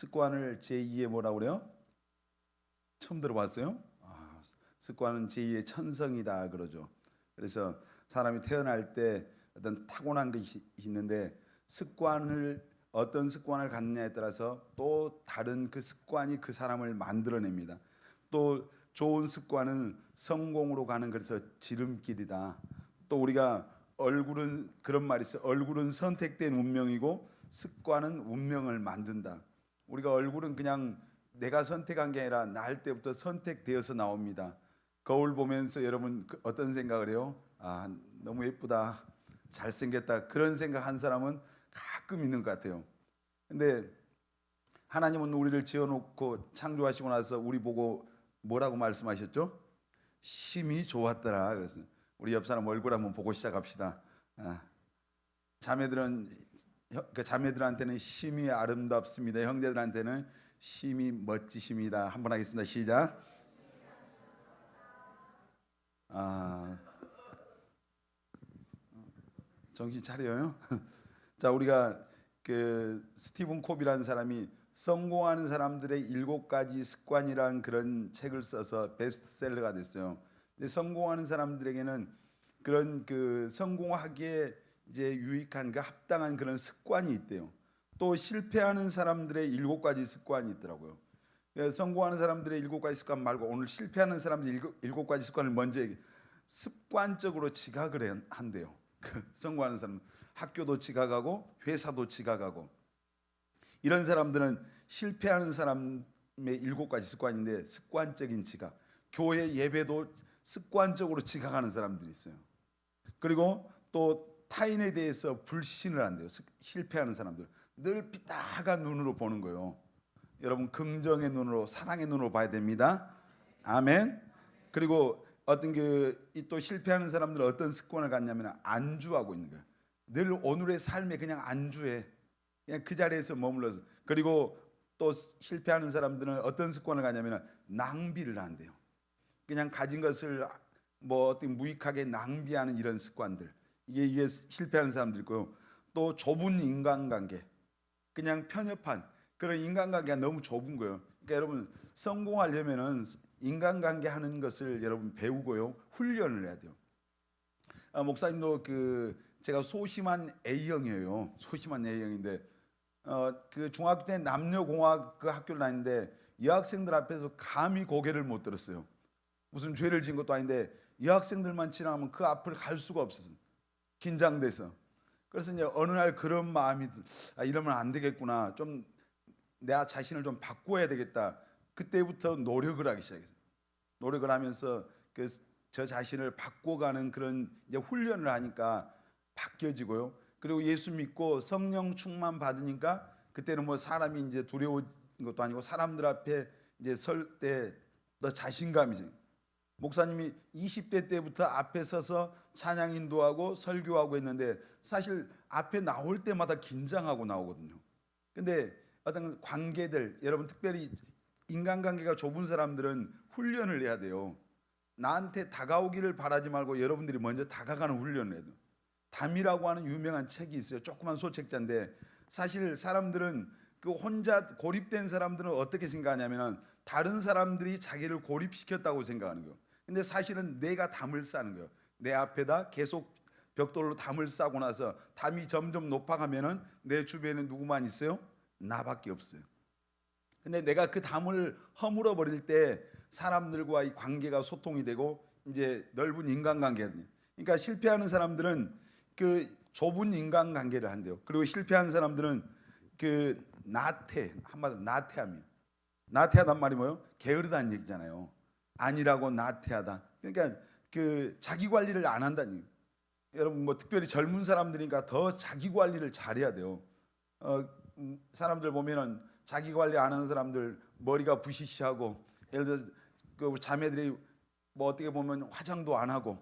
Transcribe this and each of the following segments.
습관을 제2의 뭐라고 그래요? 처음 들어봤어요? 습관은 제2의 천성이다 그러죠. 그래서 사람이 태어날 때 어떤 타고난 것이 있는데 어떤 습관을 갖느냐에 따라서 또 다른 그 습관이 그 사람을 만들어냅니다. 또 좋은 습관은 성공으로 가는 그래서 지름길이다. 또 우리가 얼굴은 그런 말이 있어요. 얼굴은 선택된 운명이고 습관은 운명을 만든다. 우리가 얼굴은 그냥 내가 선택한 게 아니라 날 때부터 선택되어서 나옵니다. 거울 보면서 여러분 어떤 생각을 해요? 너무 예쁘다, 잘생겼다, 그런 생각 한 사람은 가끔 있는 것 같아요. 근데 하나님은 우리를 지어놓고 창조하시고 나서 우리 보고 뭐라고 말씀하셨죠? 심히 좋았더라. 그래서 우리 옆 사람 얼굴 한번 보고 시작합시다. 자매들한테는 심히 아름답습니다. 형제들한테는 심히 멋지십니다. 한번 하겠습니다. 시작. 정신 차려요. 자, 우리가 그 스티븐 콥이라는 사람이 성공하는 사람들의 7가지 습관이라는 그런 책을 써서 베스트셀러가 됐어요. 근데 성공하는 사람들에게는 그런 그 성공하기에 이제 유익한 그 합당한 그런 습관이 있대요. 또 실패하는 사람들의 7가지 습관이 있더라고요. 성공하는 사람들의 7가지 습관 말고 오늘 실패하는 사람들의 7가지 습관을 먼저 습관적으로 지각을 한대요. 성공하는 사람은 학교도 지각하고 회사도 지각하고, 이런 사람들은 실패하는 사람의 7가지 습관인데 습관적인 지각. 교회 예배도 습관적으로 지각하는 사람들이 있어요. 그리고 또 타인에 대해서 불신을 한대요. 실패하는 사람들 늘 삐딱한 눈으로 보는 거예요. 여러분 긍정의 눈으로, 사랑의 눈으로 봐야 됩니다. 아멘. 그리고 어떤 또 실패하는 사람들은 어떤 습관을 갖냐면 안주하고 있는 거예요. 늘 오늘의 삶에 그냥 안주해. 그냥 그 자리에서 머물러서. 그리고 또 실패하는 사람들은 어떤 습관을 갖냐면 낭비를 한대요. 그냥 가진 것을 뭐 어떤 무익하게 낭비하는 이런 습관들. 이게 실패하는 사람들이고요. 또 좁은 인간관계. 그냥 편협한 그런 인간관계가 너무 좁은 거예요. 그러니까 여러분 성공하려면은 인간관계 하는 것을 여러분 배우고요, 훈련을 해야 돼요. 목사님도 제가 소심한 A형이에요. 소심한 A형인데 그 중학교 때 남녀공학 그 학교를 다니는데 여학생들 앞에서 감히 고개를 못 들었어요. 무슨 죄를 지은 것도 아닌데 여학생들만 지나가면 그 앞을 갈 수가 없었어요. 긴장돼서. 그래서 이제 어느 날 그런 마음이 이러면 안 되겠구나. 좀 내 자신을 좀 바꿔야 되겠다. 그때부터 노력을 하기 시작했어요. 노력을 하면서 저 자신을 바꿔가는 그런 이제 훈련을 하니까 바뀌어지고요. 그리고 예수 믿고 성령 충만 받으니까 그때는 뭐 사람이 이제 두려운 것도 아니고 사람들 앞에 이제 설 때 더 자신감이 생겨요. 목사님이 20대 때부터 앞에 서서 찬양 인도하고 설교하고 했는데 사실 앞에 나올 때마다 긴장하고 나오거든요. 근데 어떤 관계들, 여러분 특별히 인간관계가 좁은 사람들은 훈련을 해야 돼요. 나한테 다가오기를 바라지 말고 여러분들이 먼저 다가가는 훈련을 해야 돼요. 담이라고 하는 유명한 책이 있어요. 조그만 소책자인데 사실 사람들은 그 혼자 고립된 사람들은 어떻게 생각하냐면 다른 사람들이 자기를 고립시켰다고 생각하는 거예요. 근데 사실은 내가 담을 쌓는 거예요. 내 앞에다 계속 벽돌로 담을 쌓고 나서 담이 점점 높아가면은 내 주변에 누구만 있어요? 나밖에 없어요. 근데 내가 그 담을 허물어 버릴 때 사람들과의 관계가 소통이 되고 이제 넓은 인간관계가 돼요. 그러니까 실패하는 사람들은 그 좁은 인간관계를 한대요. 그리고 실패하는 사람들은 한마디로 나태함이에요. 나태하단 말이 뭐예요? 게으르다는 얘기잖아요. 아니라고 나태하다. 그러니까 자기 관리를 안 한다는 얘기예요. 여러분 뭐 특별히 젊은 사람들이니까 더 자기 관리를 잘해야 돼요. 사람들 보면은 자기 관리 안 하는 사람들 머리가 부시시하고, 예를 들어 우리 자매들이 뭐 어떻게 보면 화장도 안 하고,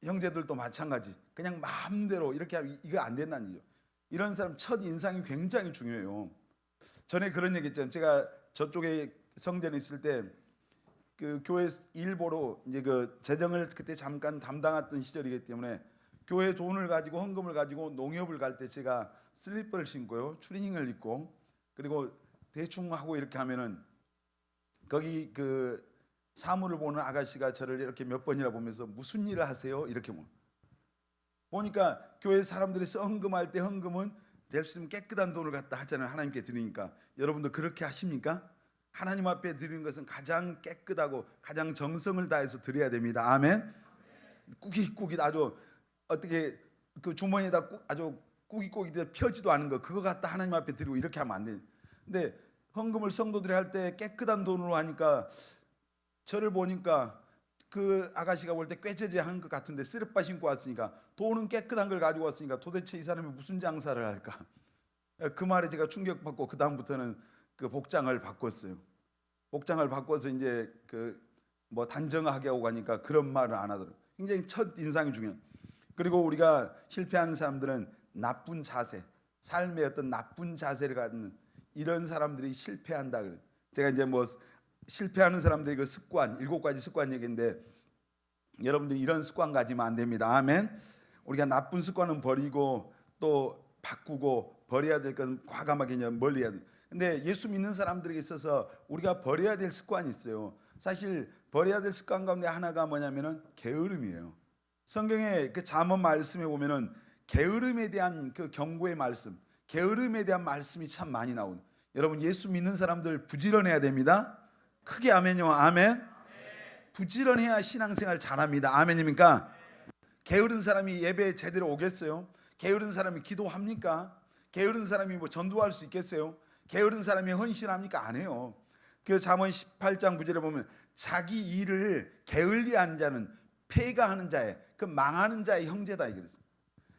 형제들도 마찬가지. 그냥 마음대로 이렇게 하면 이거 안 된다는 얘기예요. 이런 사람 첫 인상이 굉장히 중요해요. 전에 그런 얘기 했잖아요. 제가 저쪽에 성전에 있을 때 교회 일보로 이제 재정을 그때 잠깐 담당했던 시절이기 때문에 교회 돈을 가지고 헌금을 가지고 농협을 갈 때 제가 슬리퍼를 신고요, 추리닝을 입고, 그리고 대충 하고 이렇게 하면은 거기 그 사물을 보는 아가씨가 저를 이렇게 몇 번이나 보면서 무슨 일을 하세요? 이렇게 보니까 교회 사람들이 헌금할 때 헌금은 될 수 있으면 깨끗한 돈을 갖다 하잖아요. 하나님께 드리니까. 여러분도 그렇게 하십니까? 하나님 앞에 드리는 것은 가장 깨끗하고 가장 정성을 다해서 드려야 됩니다. 아멘. 꾸깃꾸깃 아주 어떻게 그 주머니에다 아주 꾸깃꾸깃 펴지도 않은 거 그거 갖다 하나님 앞에 드리고 이렇게 하면 안 돼요. 근데 헌금을 성도들이 할 때 깨끗한 돈으로 하니까 저를 보니까 그 아가씨가 볼 때 꾀죄죄한 것 같은데 쓰레빠 신고 왔으니까 돈은 깨끗한 걸 가지고 왔으니까 도대체 이 사람이 무슨 장사를 할까? 그 말에 제가 충격받고 그 다음부터는 그 복장을 바꿨어요. 복장을 바꿔서 이제 그 뭐 단정하게 하고 가니까 그런 말을 안 하더라고요. 굉장히 첫 인상이 중요해요. 그리고 우리가 실패하는 사람들은 나쁜 자세, 삶의 어떤 나쁜 자세를 갖는 이런 사람들이 실패한다 그래요. 제가 이제 뭐 실패하는 사람들의 그 습관, 7가지 습관 얘기인데 여러분들이 이런 습관 가지면 안 됩니다. 아멘. 우리가 나쁜 습관은 버리고 또 바꾸고 버려야 될 건 과감하게 멀리 해야 돼요. 근데 예수 믿는 사람들에게 있어서 우리가 버려야 될 습관이 있어요. 사실 버려야 될 습관 가운데 하나가 뭐냐면은 게으름이에요. 성경의 그 잠언 말씀에 보면은 게으름에 대한 그 경고의 말씀, 게으름에 대한 말씀이 참 많이 나오는. 여러분 예수 믿는 사람들 부지런해야 됩니다. 크게 아멘요. 아멘. 부지런해야 신앙생활 잘합니다. 아멘입니까? 게으른 사람이 예배에 제대로 오겠어요? 게으른 사람이 기도합니까? 게으른 사람이 뭐 전도할 수 있겠어요? 게으른 사람이 헌신합니까? 안 해요. 그 잠언 18장 9절에 보면 자기 일을 게을리한 자는 폐가하는 자의 그 망하는 자의 형제다 이랬어요.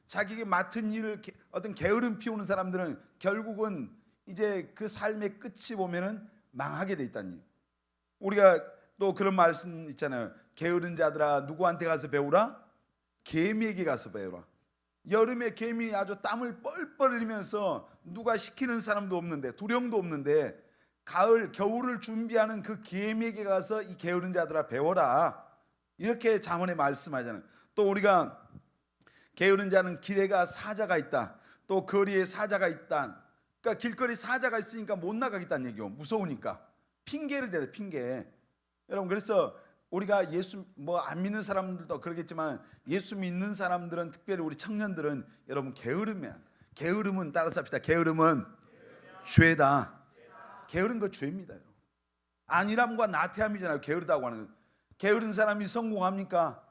자기가 맡은 일을 어떤 게으름 피우는 사람들은 결국은 이제 그 삶의 끝이 보면은 망하게 돼 있다니. 우리가 또 그런 말씀 있잖아요. 게으른 자들아 누구한테 가서 배우라? 개미에게 가서 배우라. 여름에 개미 아주 땀을 뻘뻘 흘리면서 누가 시키는 사람도 없는데 두령도 없는데 가을 겨울을 준비하는 그 개미에게 가서 이 게으른 자들아 배워라. 이렇게 잠언에 말씀하잖아요. 또 우리가 게으른 자는 길에가 사자가 있다. 또 거리에 사자가 있다. 그러니까 길거리 사자가 있으니까 못 나가겠다는 얘기요. 무서우니까. 핑계를 대요. 핑계. 여러분 그래서 우리가 예수 뭐 안 믿는 사람들도 그러겠지만 예수 믿는 사람들은 특별히 우리 청년들은 여러분 게으름은 따라서 합시다. 게으름은 죄다. 게으른 거 죄입니다. 안일함과 나태함이잖아요. 게으르다고 하는 거. 게으른 사람이 성공합니까?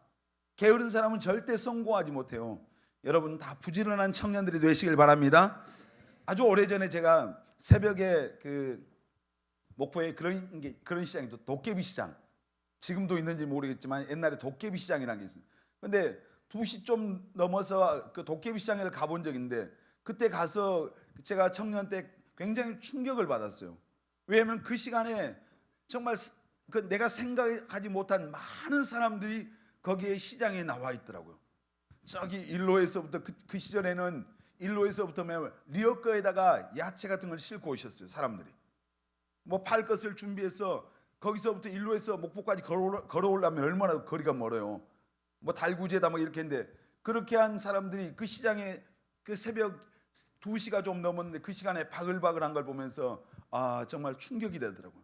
게으른 사람은 절대 성공하지 못해요. 여러분 다 부지런한 청년들이 되시길 바랍니다. 아주 오래전에 제가 새벽에 그 목포에 그런 시장이 또 도깨비 시장. 지금도 있는지 모르겠지만 옛날에 도깨비 시장이라는 게 있어요. 근데 2시 좀 넘어서 그 도깨비 시장에 가본 적이 있는데 그때 가서 제가 청년 때 굉장히 충격을 받았어요. 왜냐하면 그 시간에 정말 그 내가 생각하지 못한 많은 사람들이 거기에 시장에 나와 있더라고요. 저기 일로에서부터 그 시절에는 일로에서부터 리어커에다가 야채 같은 걸 싣고 오셨어요. 사람들이 뭐 팔 것을 준비해서 거기서부터 일로에서 목포까지 걸어오려면 얼마나 거리가 멀어요. 뭐 달구지에다 뭐 이렇게 했는데 그렇게 한 사람들이 그 시장에 그 새벽 2시가 좀 넘었는데 그 시간에 바글바글한 걸 보면서 아 정말 충격이 되더라고요.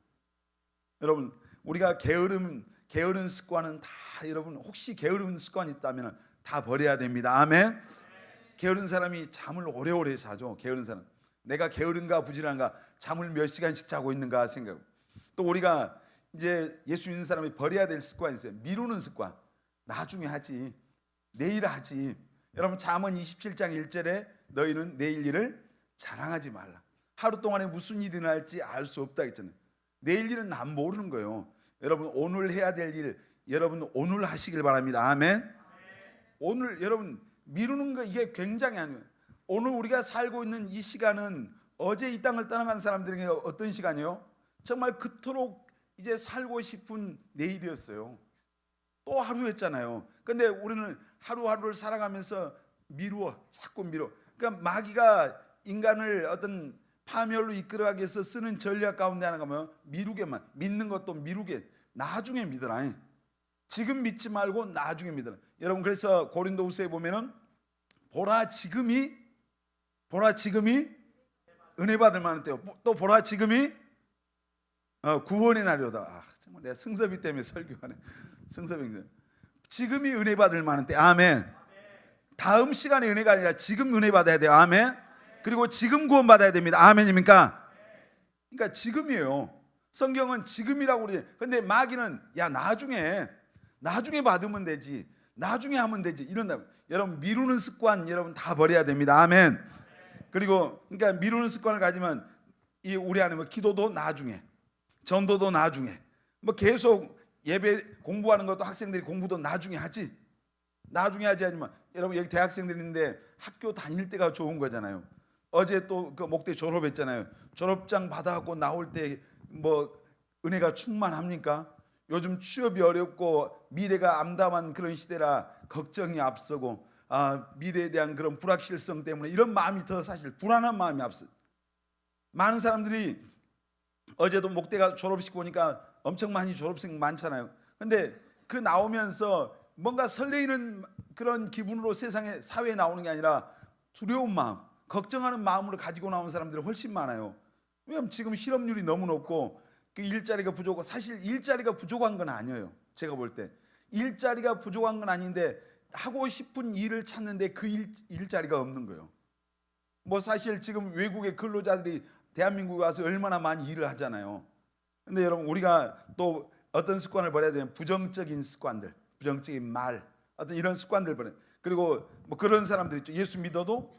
여러분 우리가 게으른 습관은 다 여러분 혹시 게으른 습관이 있다면 다 버려야 됩니다. 아멘. 게으른 사람이 잠을 오래오래 자죠. 게으른 사람. 내가 게으른가 부지런한가 잠을 몇 시간씩 자고 있는가 생각. 또 우리가 이제 예수 믿는 사람이 버려야 될 습관이 있어요. 미루는 습관. 나중에 하지. 내일 하지. 여러분 잠언 27장 1절에 너희는 내일 일을 자랑하지 말라. 하루 동안에 무슨 일이 날지 알 수 없다 했잖아요. 내일 일은 난 모르는 거예요. 여러분 오늘 해야 될 일 여러분 오늘 하시길 바랍니다. 아멘. 오늘 여러분 미루는 거 이게 굉장히 아니에요. 오늘 우리가 살고 있는 이 시간은 어제 이 땅을 떠나간 사람들에게 어떤 시간이요? 정말 그토록 이제 살고 싶은 내일이었어요. 또 하루였잖아요. 근데 우리는 하루하루를 살아가면서 자꾸 미뤄. 그러니까 마귀가 인간을 어떤 파멸로 이끌어가기 위해서 쓰는 전략 가운데 하나가 뭐예요? 미루게만. 믿는 것도 미루게. 나중에 믿으라. 지금 믿지 말고 나중에 믿으라. 여러분 그래서 고린도후서에 보면은 보라 지금이 은혜 받을 만한 때요. 또 보라 지금이 구원의 날이로다. 정말 내가 승섭이 때문에 설교하네. 승섭이 지금이 은혜 받을 만한 때. 아멘. 다음 시간에 은혜가 아니라 지금 은혜 받아야 돼요. 아멘. 그리고 지금 구원 받아야 됩니다. 아멘입니까? 그러니까 지금이에요. 성경은 지금이라고 그러지. 근데 마귀는 야 나중에 받으면 되지, 나중에 하면 되지 이런다. 여러분 미루는 습관 여러분 다 버려야 됩니다. 아멘. 그리고 그러니까 미루는 습관을 가지면 이 우리 안에 뭐 기도도 나중에, 전도도 나중에, 뭐 계속 예배 공부하는 것도 학생들이 공부도 나중에 하지. 나중에 하지 하지만 여러분 여기 대학생들이 있는데 학교 다닐 때가 좋은 거잖아요. 어제 또 그 목대 졸업했잖아요. 졸업장 받아갖고 나올 때 뭐 은혜가 충만합니까? 요즘 취업이 어렵고 미래가 암담한 그런 시대라 걱정이 앞서고 미래에 대한 그런 불확실성 때문에 이런 마음이 더 사실 불안한 마음이 앞서. 많은 사람들이 어제도 목대가 졸업식 보니까 엄청 많이 졸업생 많잖아요. 근데 그 나오면서 뭔가 설레이는 그런 기분으로 세상에 사회에 나오는 게 아니라 두려운 마음, 걱정하는 마음으로 가지고 나온 사람들이 훨씬 많아요. 왜냐하면 지금 실업률이 너무 높고 그 일자리가 부족하고, 사실 일자리가 부족한 건 아니에요. 제가 볼 때 일자리가 부족한 건 아닌데 하고 싶은 일을 찾는데 그 일자리가 없는 거예요. 뭐 사실 지금 외국의 근로자들이 대한민국에 와서 얼마나 많이 일을 하잖아요. 근데 여러분 우리가 또 어떤 습관을 버려야 되냐면 부정적인 습관들, 부정적인 말, 어떤 이런 습관들 버려. 그리고 뭐 그런 사람들 있죠. 예수 믿어도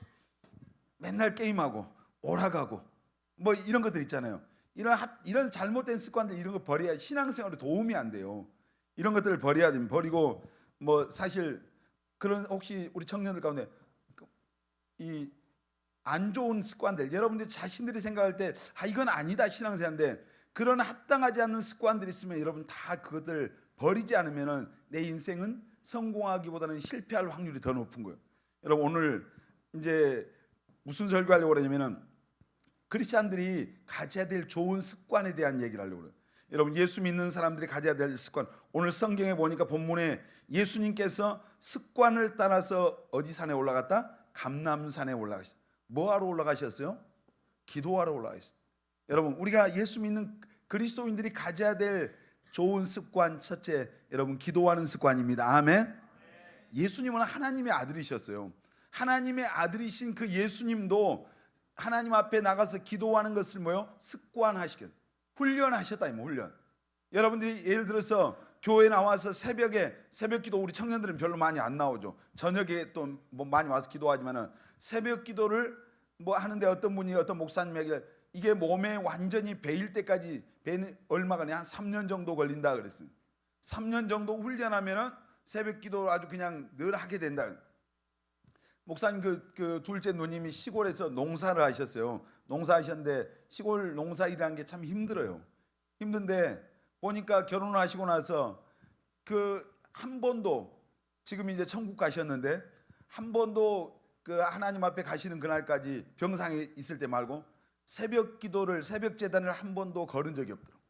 맨날 게임하고 오락하고 뭐 이런 것들 있잖아요. 이런 잘못된 습관들 이런 거 버려야 신앙생활에 도움이 안 돼요. 이런 것들을 버려야 됩니다. 버리고 뭐 사실 그런 혹시 우리 청년들 가운데 이 안 좋은 습관들 여러분들 자신들이 생각할 때 이건 아니다 신앙생활인데 그런 합당하지 않는 습관들이 있으면 여러분 다 그것들 버리지 않으면은 내 인생은 성공하기보다는 실패할 확률이 더 높은 거예요. 여러분 오늘 이제 무슨 설교하려고 그러냐면은 크리스찬들이 가져야 될 좋은 습관에 대한 얘기를 하려고 그래요. 여러분 예수 믿는 사람들이 가져야 될 습관. 오늘 성경에 보니까 본문에 예수님께서 습관을 따라서 어디 산에 올라갔다? 감람산에 올라가셨어요. 뭐하러 올라가셨어요? 기도하러 올라가셨어요. 여러분 우리가 예수 믿는 그리스도인들이 가져야 될 좋은 습관 첫째, 여러분 기도하는 습관입니다. 아멘. 예수님은 하나님의 아들이셨어요. 하나님의 아들이신 그 예수님도 하나님 앞에 나가서 기도하는 것을 뭐요? 습관하시겠어요. 훈련하셨다 이 훈련. 여러분들이 예를 들어서 교회 나와서 새벽에 새벽기도 우리 청년들은 별로 많이 안 나오죠. 저녁에 또 뭐 많이 와서 기도하지만은 새벽기도를 뭐 하는데 어떤 분이 어떤 목사님에게 이게 몸에 완전히 배일 때까지 배는 얼마가 한 3년 정도 걸린다 그랬어요. 3년 정도 훈련하면은 새벽기도를 아주 그냥 늘 하게 된다. 목사님 그 둘째 누님이 시골에서 농사를 하셨어요. 농사하셨는데 시골 농사일이라는 게 참 힘들어요. 힘든데 보니까 결혼하시고 나서 그 한 번도 지금 이제 천국 가셨는데 한 번도 그 하나님 앞에 가시는 그날까지 병상에 있을 때 말고 새벽 기도를 새벽 제단을 한 번도 걸은 적이 없더라고요.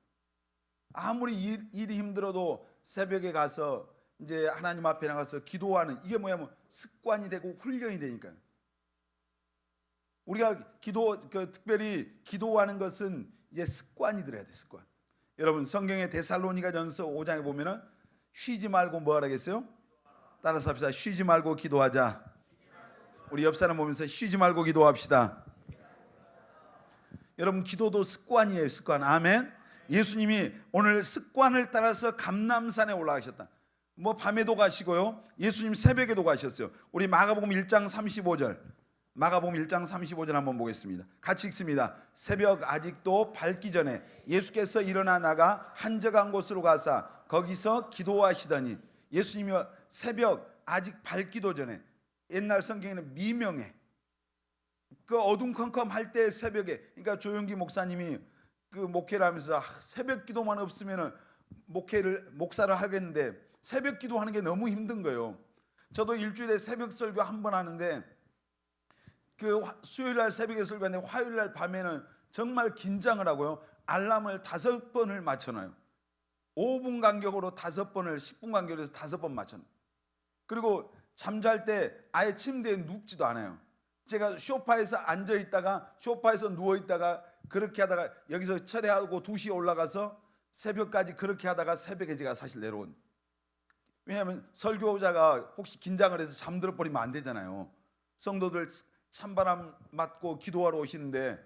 아무리 일이 힘들어도 새벽에 가서 이제 하나님 앞에 나가서 기도하는 이게 뭐냐면 습관이 되고 훈련이 되니까요. 우리가 특별히 기도하는 것은 이제 습관이 들어야 돼. 습관. 여러분 성경의 데살로니가전서 5장에 보면은 쉬지 말고 뭐 하라겠어요? 따라서 합시다. 쉬지 말고 기도하자. 우리 옆 사람 보면서 쉬지 말고 기도합시다. 여러분 기도도 습관이에요. 습관. 아멘. 예수님이 오늘 습관을 따라서 감람산에 올라가셨다. 뭐 밤에도 가시고요. 예수님 새벽에도 가셨어요. 우리 마가복음 1장 35절. 마가복음 1장 35절 한번 보겠습니다. 같이 읽습니다. 새벽 아직도 밝기 전에 예수께서 일어나 나가 한적한 곳으로 가사 거기서 기도하시더니 예수님이 새벽 아직 밝기도 전에 옛날 성경에는 미명에 그 어둠컴컴할 때 새벽에 그러니까 조용기 목사님이 그 목회를 하면서 새벽 기도만 없으면은 목사를 하겠는데 새벽 기도하는 게 너무 힘든 거예요. 저도 일주일에 새벽 설교 한 번 하는데 그 수요일 날 새벽에 설교하는데 화요일 날 밤에는 정말 긴장을 하고요. 알람을 5번을 맞춰놔요. 5분 간격으로 5번을 10분 간격으로 해서 5번 맞춰놔요. 그리고 잠잘 때 아예 침대에 눕지도 않아요. 제가 소파에서 앉아 있다가 소파에서 누워 있다가 그렇게 하다가 여기서 철회하고 2시에 올라가서 새벽까지 그렇게 하다가 새벽에 제가 사실 내려온. 왜냐하면 설교자가 혹시 긴장을 해서 잠들어 버리면 안 되잖아요. 성도들 찬바람 맞고 기도하러 오시는데,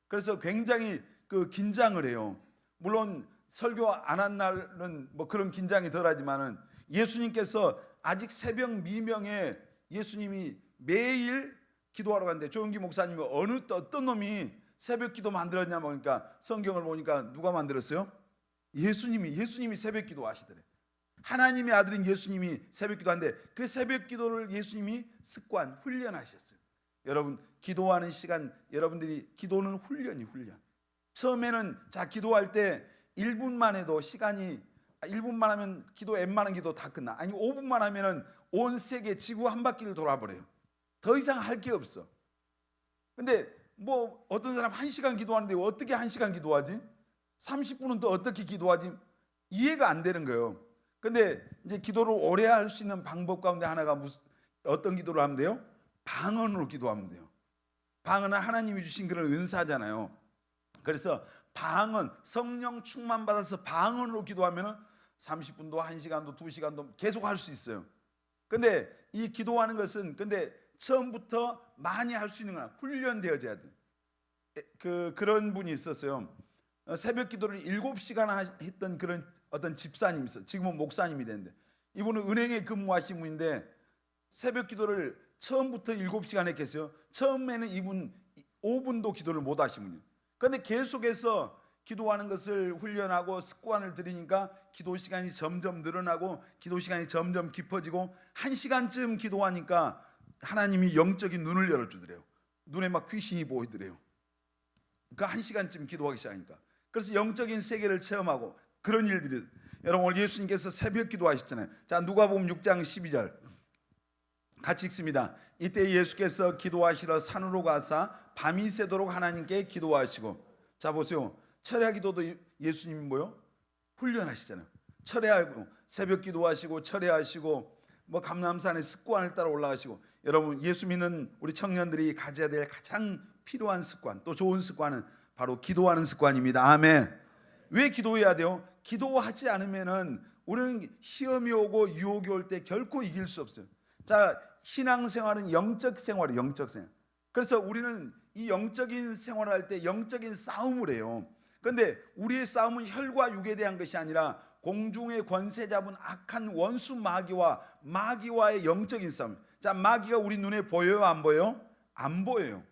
그래서 굉장히 그 긴장을 해요. 물론 설교 안 한 날은 뭐 그런 긴장이 덜하지만은 예수님께서 아직 새벽 미명에 예수님이 매일 기도하러 갔는데, 조영기 목사님이 어떤 놈이 새벽 기도 만들었냐 보니까 성경을 보니까 누가 만들었어요? 예수님이 새벽 기도 하시더래. 하나님의 아들인 예수님이 새벽 기도하는데 그 새벽 기도를 예수님이 습관 훈련하셨어요. 여러분, 기도하는 시간, 여러분들이 기도는 훈련. 처음에는 자 기도할 때 1분만 해도 시간이 1분만 하면 기도 웬만한 기도 다 끝나. 아니 5분만 하면은 온 세계 지구 한 바퀴를 돌아버려요. 더 이상 할 게 없어. 근데 뭐 어떤 사람 1시간 기도하는데 어떻게 1시간 기도하지? 30분은 또 어떻게 기도하지? 이해가 안 되는 거예요. 근데 이제 기도를 오래 할 수 있는 방법 가운데 하나가 어떤 기도를 하면 돼요? 방언으로 기도하면 돼요. 방언은 하나님이 주신 그런 은사잖아요. 그래서 방언, 성령 충만 받아서 방언으로 기도하면은 30분도 1시간도 2시간도 계속 할 수 있어요. 근데 이 기도하는 것은 근데 처음부터 많이 할 수 있는 건 훈련되어져야 돼. 그런 분이 있었어요. 새벽 기도를 7시간 했던 그런 어떤 집사님이 있어요. 지금은 목사님이 됐는데, 이분은 은행에 근무하신 분인데 새벽 기도를 처음부터 7시간 했겠어요. 처음에는 이분 5분도 기도를 못 하신 분이에요. 그런데 계속해서 기도하는 것을 훈련하고 습관을 들이니까 기도 시간이 점점 늘어나고 기도 시간이 점점 깊어지고 1시간쯤 기도하니까 하나님이 영적인 눈을 열어주더래요. 눈에 막 귀신이 보이더래요. 그러니까 1시간쯤 기도하기 시작하니까. 그래서 영적인 세계를 체험하고 그런 일들이. 여러분, 오늘 예수님께서 새벽 기도하셨잖아요. 자, 누가복음 6장 12절 같이 읽습니다. 이때 예수께서 기도하시러 산으로 가사 밤이 새도록 하나님께 기도하시고. 자 보세요. 철야 기도도 예수님이 뭐요? 훈련하시잖아요. 철야하고 새벽 기도하시고 철야하시고 뭐 감람산의 습관을 따라 올라가시고. 여러분, 예수 믿는 우리 청년들이 가져야 될 가장 필요한 습관, 또 좋은 습관은 바로 기도하는 습관입니다. 아멘. 왜 기도해야 돼요? 기도하지 않으면은 우리는 시험이 오고 유혹이 올 때 결코 이길 수 없어요. 자, 신앙생활은 영적 생활이에요. 영적 생활. 그래서 우리는 이 영적인 생활을 할 때 영적인 싸움을 해요. 그런데 우리의 싸움은 혈과 육에 대한 것이 아니라 공중의 권세 잡은 악한 원수 마귀와의 영적인 싸움. 자, 마귀가 우리 눈에 보여요, 안 보여요? 안 보여요.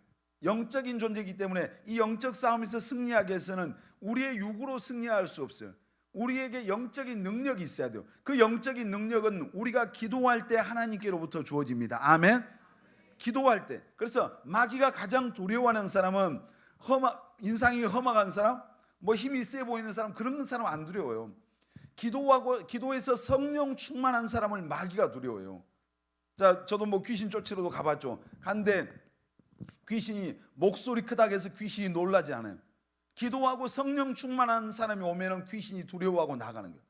영적인 존재이기 때문에 이 영적 싸움에서 승리하기 위해서는 우리의 육으로 승리할 수 없어요. 우리에게 영적인 능력이 있어야 돼요. 그 영적인 능력은 우리가 기도할 때 하나님께로부터 주어집니다. 아멘. 기도할 때. 그래서 마귀가 가장 두려워하는 사람은 인상이 험악한 사람, 뭐 힘이 세 보이는 사람, 그런 사람 안 두려워요. 기도해서 성령 충만한 사람을 마귀가 두려워요. 자, 저도 뭐 귀신 쫓으러도 가봤죠. 간데 귀신이 목소리 크다 해서 귀신이 놀라지 않아요. 기도하고 성령 충만한 사람이 오면은 귀신이 두려워하고 나가는 거예요.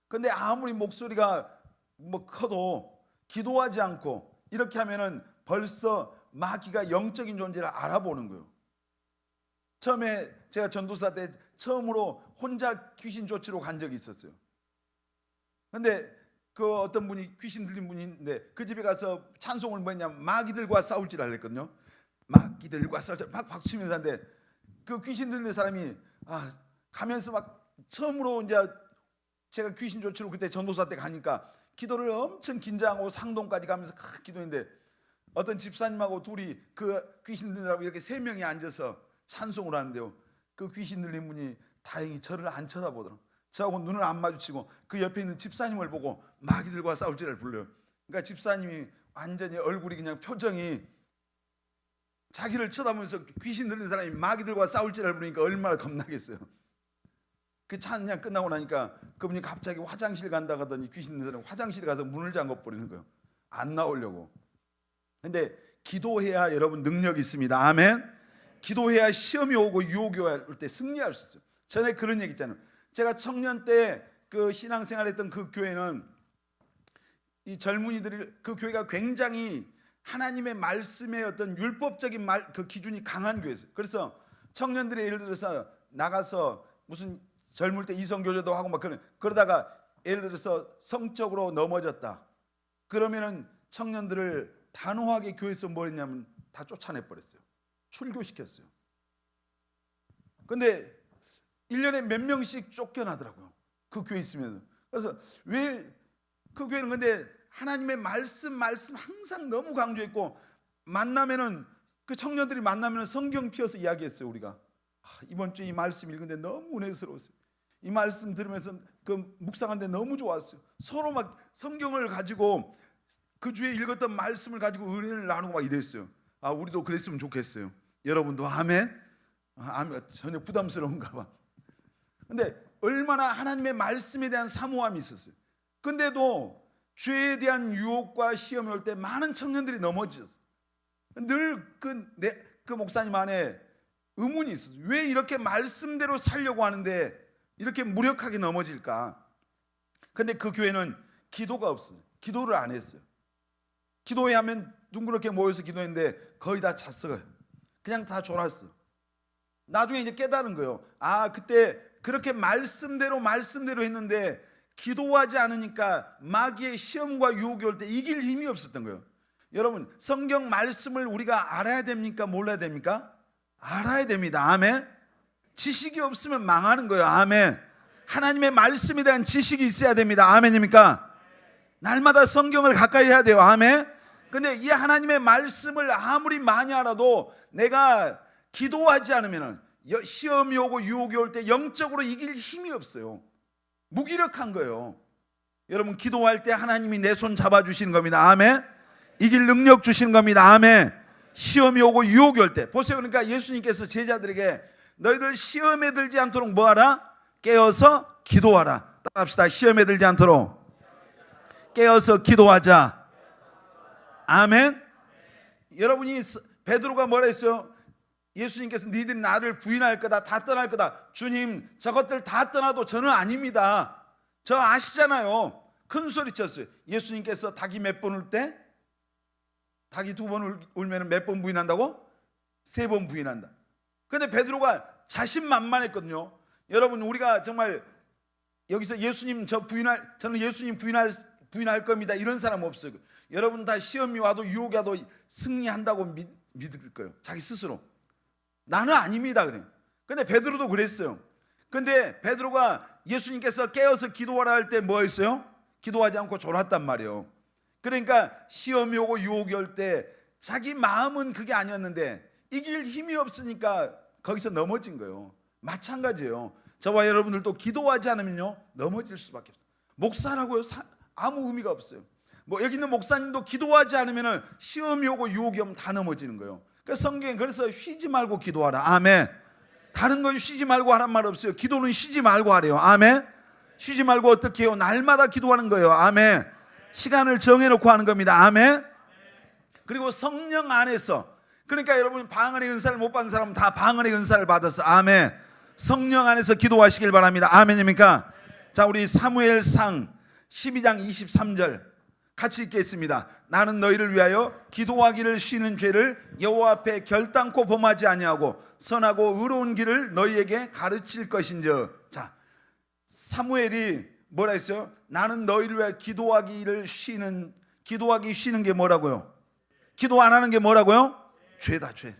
근데 아무리 목소리가 뭐 커도 기도하지 않고 이렇게 하면은 벌써 마귀가 영적인 존재를 알아보는 거예요. 처음에 제가 전도사 때 처음으로 혼자 귀신 쫓으러 간 적이 있었어요. 근데 그 어떤 분이 귀신 들린 분이 있는데 그 집에 가서 찬송을 뭐냐면 마귀들과 싸울 줄 알았거든요. 마귀들과 싸울 줄 막 박수 치면서 하는데 그 귀신 들린 사람이 가면서 막 처음으로 이제 제가 귀신 쫓으러 그때 전도사 때 가니까 기도를 엄청 긴장하고 상동까지 가면서 기도했는데 어떤 집사님하고 둘이 그 귀신 들린 사람하고 이렇게 3명이 앉아서 찬송을 하는데요. 그 귀신 들린 분이 다행히 저를 안 쳐다보더라고요. 저하고 눈을 안 마주치고 그 옆에 있는 집사님을 보고 마귀들과 싸울 줄을 불러요. 그러니까 집사님이 완전히 얼굴이 그냥 표정이 자기를 쳐다보면서 귀신 들린 사람이 마귀들과 싸울 줄을 부르니까 얼마나 겁나겠어요. 그 찬양 끝나고 나니까 그분이 갑자기 화장실 간다 하더니 귀신 들린 사람이 화장실에 가서 문을 잠궈 버리는 거예요. 안 나오려고. 근데 기도해야 여러분 능력이 있습니다. 아멘. 기도해야 시험이 오고 유혹이 올 때 승리할 수 있어요. 전에 그런 얘기 있잖아요. 제가 청년 때 그 신앙생활했던 그 교회는 이 젊은이들이 그 교회가 굉장히 하나님의 말씀의 어떤 율법적인 그 기준이 강한 교회였어요. 그래서 청년들이 예를 들어서 나가서 무슨 젊을 때 이성교제도 하고 막 그러다가 예를 들어서 성적으로 넘어졌다. 그러면은 청년들을 단호하게 교회에서 뭐 했냐면 다 쫓아내 버렸어요. 출교시켰어요. 근데 1년에 몇 명씩 쫓겨나더라고요. 그 교회 있으면서. 그래서 왜 그 교회는 근데 하나님의 말씀 항상 너무 강조했고, 만나면은 그 청년들이 만나면 성경 피어서 이야기했어요. 우리가 이번 주에 이 말씀 읽는데 너무 은혜스러웠어요. 이 말씀 들으면서 그 묵상하는데 너무 좋았어요. 서로 막 성경을 가지고 그 주에 읽었던 말씀을 가지고 은혜를 나누고 막 이랬어요. 우리도 그랬으면 좋겠어요. 여러분도 아멘? 전혀 부담스러운가 봐. 근데 얼마나 하나님의 말씀에 대한 사모함이 있었어요. 근데도 죄에 대한 유혹과 시험이 올 때 많은 청년들이 넘어졌어요. 늘 그 목사님 안에 의문이 있었어요. 왜 이렇게 말씀대로 살려고 하는데 이렇게 무력하게 넘어질까? 근데 그 교회는 기도가 없어요. 기도를 안 했어요. 기도회 하면 둥그렇게 모여서 기도했는데 거의 다 잤어요. 그냥 다 졸았어. 나중에 이제 깨달은 거예요. 그때 그렇게 말씀대로 했는데 기도하지 않으니까 마귀의 시험과 유혹이 올 때 이길 힘이 없었던 거예요. 여러분, 성경 말씀을 우리가 알아야 됩니까? 몰라야 됩니까? 알아야 됩니다. 아멘. 지식이 없으면 망하는 거예요. 아멘. 하나님의 말씀에 대한 지식이 있어야 됩니다. 아멘입니까? 날마다 성경을 가까이 해야 돼요. 아멘. 근데 이 하나님의 말씀을 아무리 많이 알아도 내가 기도하지 않으면 시험이 오고 유혹이 올 때 영적으로 이길 힘이 없어요. 무기력한 거예요. 여러분, 기도할 때 하나님이 내 손 잡아주시는 겁니다. 아멘. 이길 능력 주시는 겁니다. 아멘. 시험이 오고 유혹이 올 때 보세요. 그러니까 예수님께서 제자들에게 너희들 시험에 들지 않도록 뭐하라? 깨어서 기도하라. 따라합시다. 시험에 들지 않도록 깨어서 기도하자. 아멘. 여러분이 베드로가 뭐라 했어요? 예수님께서 너희들이 나를 부인할 거다, 다 떠날 거다. 주님, 저것들 다 떠나도 저는 아닙니다. 저 아시잖아요. 큰 소리 쳤어요. 예수님께서 닭이 몇 번 울 때? 닭이 2번 울면 몇 번 부인한다고? 3번 부인한다. 근데 베드로가 자신만만했거든요. 여러분, 우리가 정말 여기서 예수님 저는 예수님 부인할 겁니다, 이런 사람 없어요. 여러분 다 시험이 와도 유혹이 와도 승리한다고 믿을 거예요. 자기 스스로. 나는 아닙니다. 그래요. 근데 베드로도 그랬어요. 근데 베드로가 예수님께서 깨어서 기도하라 할 때 뭐 했어요? 기도하지 않고 졸았단 말이에요. 그러니까 시험이 오고 유혹이 올 때 자기 마음은 그게 아니었는데 이길 힘이 없으니까 거기서 넘어진 거예요. 마찬가지예요. 저와 여러분들도 기도하지 않으면요 넘어질 수밖에 없어요. 목사라고요 아무 의미가 없어요. 여기 있는 목사님도 기도하지 않으면 시험이 오고 유혹이 오면 다 넘어지는 거예요. 성경에 그래서 쉬지 말고 기도하라. 아멘. 다른 건 쉬지 말고 하란 말 없어요. 기도는 쉬지 말고 하래요. 아멘. 쉬지 말고 어떻게 해요? 날마다 기도하는 거예요. 아멘. 시간을 정해놓고 하는 겁니다. 아멘. 그리고 성령 안에서, 그러니까 여러분 방언의 은사를 못 받은 사람은 다 방언의 은사를 받아서 아멘. 성령 안에서 기도하시길 바랍니다. 아멘입니까? 자, 우리 사무엘상 12장 23절 같이 읽겠습니다. 나는 너희를 위하여 기도하기를 쉬는 죄를 여호와 앞에 결단코 범하지 아니하고 선하고 의로운 길을 너희에게 가르칠 것인즉. 자, 사무엘이 뭐라 했어요? 나는 너희를 위하여 기도하기 쉬는 게 뭐라고요? 기도 안 하는 게 뭐라고요? 죄다, 죄.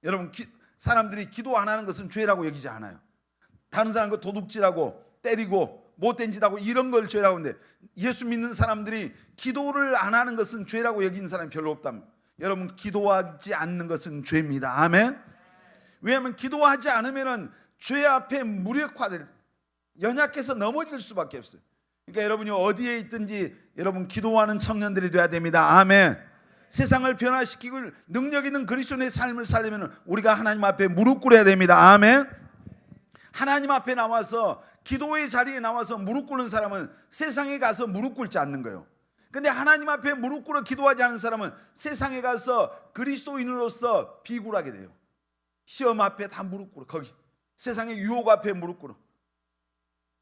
여러분, 사람들이 기도 안 하는 것은 죄라고 여기지 않아요. 다른 사람 거 도둑질하고 때리고 못된 짓 하고 이런 걸 죄라고 하는데, 예수 믿는 사람들이 기도를 안 하는 것은 죄라고 여기는 사람이 별로 없답니다. 여러분, 기도하지 않는 것은 죄입니다. 아멘. 왜냐하면 기도하지 않으면 죄 앞에 무력화될, 연약해서 넘어질 수밖에 없어요. 그러니까 여러분이 어디에 있든지 여러분 기도하는 청년들이 돼야 됩니다. 아멘. 세상을 변화시키고 능력 있는 그리스도인의 삶을 살려면 우리가 하나님 앞에 무릎 꿇어야 됩니다. 아멘. 하나님 앞에 나와서 기도의 자리에 나와서 무릎 꿇는 사람은 세상에 가서 무릎 꿇지 않는 거예요. 근데 하나님 앞에 무릎 꿇어 기도하지 않은 사람은 세상에 가서 그리스도인으로서 비굴하게 돼요. 시험 앞에 다 무릎 꿇어. 거기 세상의 유혹 앞에 무릎 꿇어.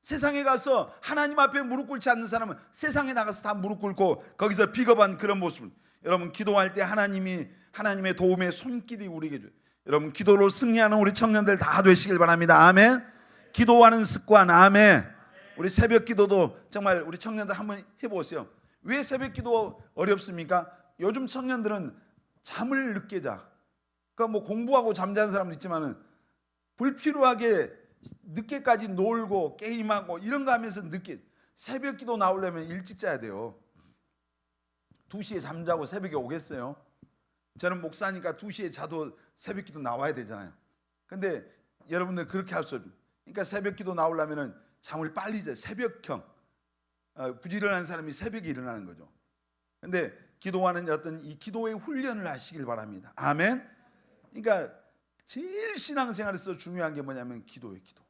세상에 가서 하나님 앞에 무릎 꿇지 않는 사람은 세상에 나가서 다 무릎 꿇고 거기서 비겁한 그런 모습을. 여러분 기도할 때 하나님의 도움의 손길이 우리에게 줘요. 여러분 기도로 승리하는 우리 청년들 다 되시길 바랍니다. 아멘. 기도하는 습관. 아멘. 우리 새벽 기도도 정말 우리 청년들 한번 해보세요. 왜 새벽 기도 어렵습니까? 요즘 청년들은 잠을 늦게 자. 그러니까 뭐 공부하고 잠자는 사람도 있지만은 불필요하게 늦게까지 놀고 게임하고 이런 거 하면서 늦게, 새벽 기도 나오려면 일찍 자야 돼요. 2시에 잠자고 새벽에 오겠어요? 저는 목사니까 2시에 자도 새벽 기도 나와야 되잖아요. 근데 여러분들 그렇게 할 수 없어요. 그러니까 새벽 기도 나오려면 잠을 빨리 자요. 새벽형. 부지런한 사람이 새벽에 일어나는 거죠. 근데 기도하는 어떤 이 기도의 훈련을 하시길 바랍니다. 아멘. 그러니까 제일 신앙생활에서 중요한 게 뭐냐면 기도예요. 기도.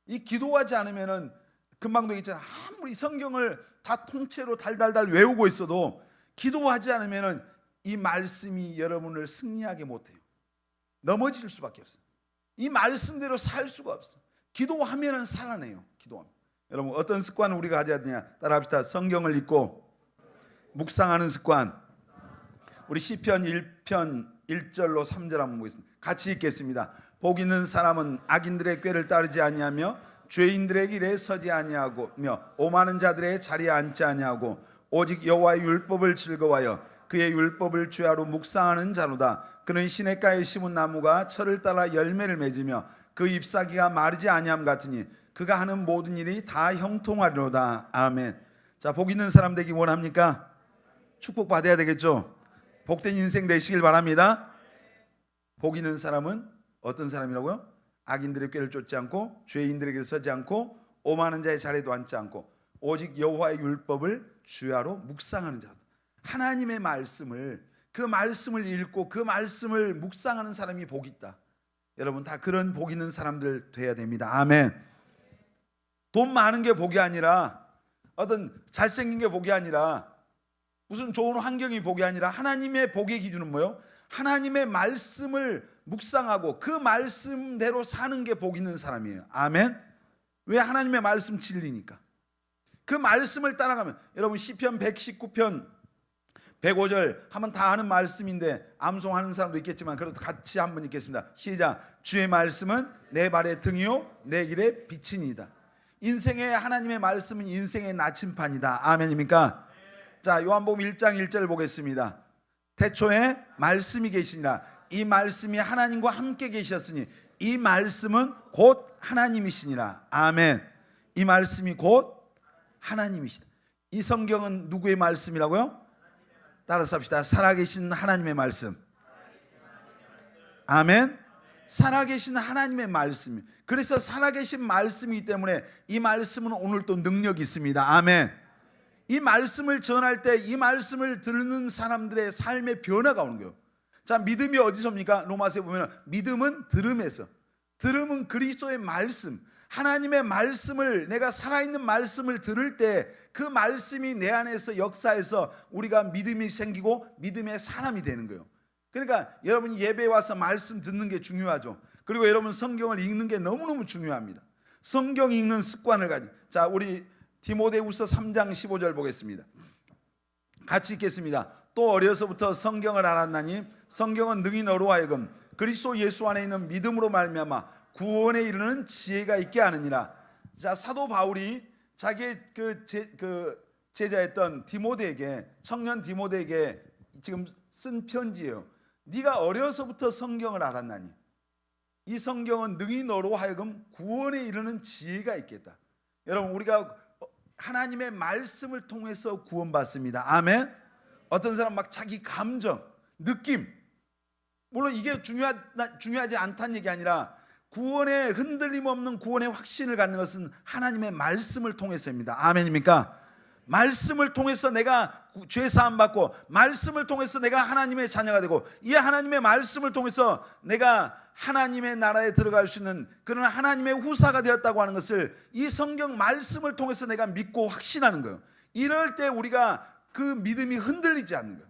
이 기도하지 않으면은 금방도 얘기했잖아요. 아무리 성경을 다 통째로 달달달 외우고 있어도 기도하지 않으면은 이 말씀이 여러분을 승리하게 못해요. 넘어질 수밖에 없어요. 이 말씀대로 살 수가 없어. 기도하면은 살아내요. 기도하면. 여러분 어떤 습관을 우리가 가져야 되냐? 따라합시다. 성경을 읽고 묵상하는 습관. 우리 시편 1편 1절로 3절 한번 보겠습니다. 같이 읽겠습니다. 복 있는 사람은 악인들의 꾀를 따르지 아니하며 죄인들의 길에 서지 아니하고며 오만한 자들의 자리에 앉지 아니하고 오직 여호와의 율법을 즐거워하여 그의 율법을 주야로 묵상하는 자로다. 그는 시냇가에 심은 나무가 철을 따라 열매를 맺으며 그 잎사귀가 마르지 아니함 같으니 그가 하는 모든 일이 다 형통하리로다. 아멘. 자, 복 있는 사람 되기 원합니까? 축복받아야 되겠죠. 복된 인생 되시길 바랍니다. 복 있는 사람은 어떤 사람이라고요? 악인들의 꾀를 쫓지 않고 죄인들에게 서지 않고 오만한 자의 자리에도 앉지 않고 오직 여호와의 율법을 주야로 묵상하는 자다. 하나님의 말씀을, 그 말씀을 읽고 그 말씀을 묵상하는 사람이 복이 있다. 여러분 다 그런 복 있는 사람들 돼야 됩니다. 아멘. 돈 많은 게 복이 아니라, 어떤 잘생긴 게 복이 아니라, 무슨 좋은 환경이 복이 아니라 하나님의 복의 기준은 뭐예요? 하나님의 말씀을 묵상하고 그 말씀대로 사는 게 복 있는 사람이에요. 아멘. 왜? 하나님의 말씀 진리니까. 그 말씀을 따라가면, 여러분 시편 119편 105절 한번 다 아는 말씀인데 암송하는 사람도 있겠지만 그래도 같이 한번 읽겠습니다. 시작. 주의 말씀은 내 발의 등이요 내 길의 빛이니이다. 인생의 하나님의 말씀은 인생의 나침판이다. 아멘입니까? 자, 요한복음 1장 1절 보겠습니다. 태초에 말씀이 계시니라. 이 말씀이 하나님과 함께 계셨으니 이 말씀은 곧 하나님이시니라. 아멘. 이 말씀이 곧 하나님이시다. 이 성경은 누구의 말씀이라고요? 따라서 합시다. 살아계신 하나님의 말씀. 아멘. 살아계신 하나님의 말씀. 그래서 살아계신 말씀이기 때문에 이 말씀은 오늘 또 능력이 있습니다. 아멘. 이 말씀을 전할 때 이 말씀을 듣는 사람들의 삶의 변화가 오는 거예요. 자, 믿음이 어디서입니까? 로마서에 보면 믿음은 들음에서. 들음은 그리스도의 말씀, 하나님의 말씀을, 내가 살아있는 말씀을 들을 때 그 말씀이 내 안에서 역사해서 우리가 믿음이 생기고 믿음의 사람이 되는 거예요. 그러니까 여러분 예배에 와서 말씀 듣는 게 중요하죠. 그리고 여러분 성경을 읽는 게 너무너무 중요합니다. 성경 읽는 습관을 가지고. 자, 우리 디모데후서 3장 15절 보겠습니다. 같이 읽겠습니다. 또 어려서부터 성경을 알았나니 성경은 능히 너로 하여금 그리스도 예수 안에 있는 믿음으로 말미암아 구원에 이르는 지혜가 있게 하느니라. 자, 사도 바울이 자기의 그 제자였던 디모데에게, 청년 디모데에게 지금 쓴 편지예요. 네가 어려서부터 성경을 알았나니 이 성경은 능히 너로 하여금 구원에 이르는 지혜가 있겠다. 여러분 우리가 하나님의 말씀을 통해서 구원받습니다. 아멘. 어떤 사람 막 자기 감정, 느낌, 물론 이게 중요하지 않다는 얘기 아니라 구원에 흔들림 없는 구원의 확신을 갖는 것은 하나님의 말씀을 통해서입니다. 아멘입니까? 말씀을 통해서 내가 죄 사함 받고, 말씀을 통해서 내가 하나님의 자녀가 되고, 이 하나님의 말씀을 통해서 내가 하나님의 나라에 들어갈 수 있는 그런 하나님의 후사가 되었다고 하는 것을 이 성경 말씀을 통해서 내가 믿고 확신하는 거예요. 이럴 때 우리가 그 믿음이 흔들리지 않는 거예요.